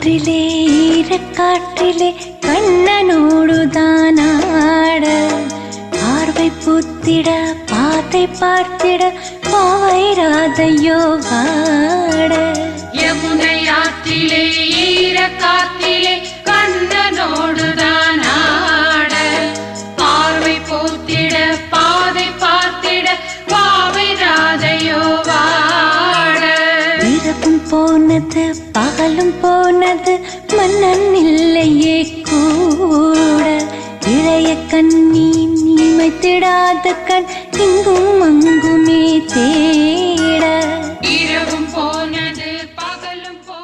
காற்றிலே ஈரக்காற்றிலே கண்ணனோடுதான் ஆட பார்வை பூத்திட பாதை பார்த்திட பாவைராதையோ வாட யமுனை ஆற்றிலே ஈரக்காற்றிலே கண்ணனோடுதான் ஆட பார்வை பூத்திட பாதை பார்த்திட பாவைராதையோ வாட இரவும் போனது பகலும் போனது மன்னன் இல்லையே கூட இளைய கண்ணி நீமைத்திடாத கண் இங்கும் அங்குமே தே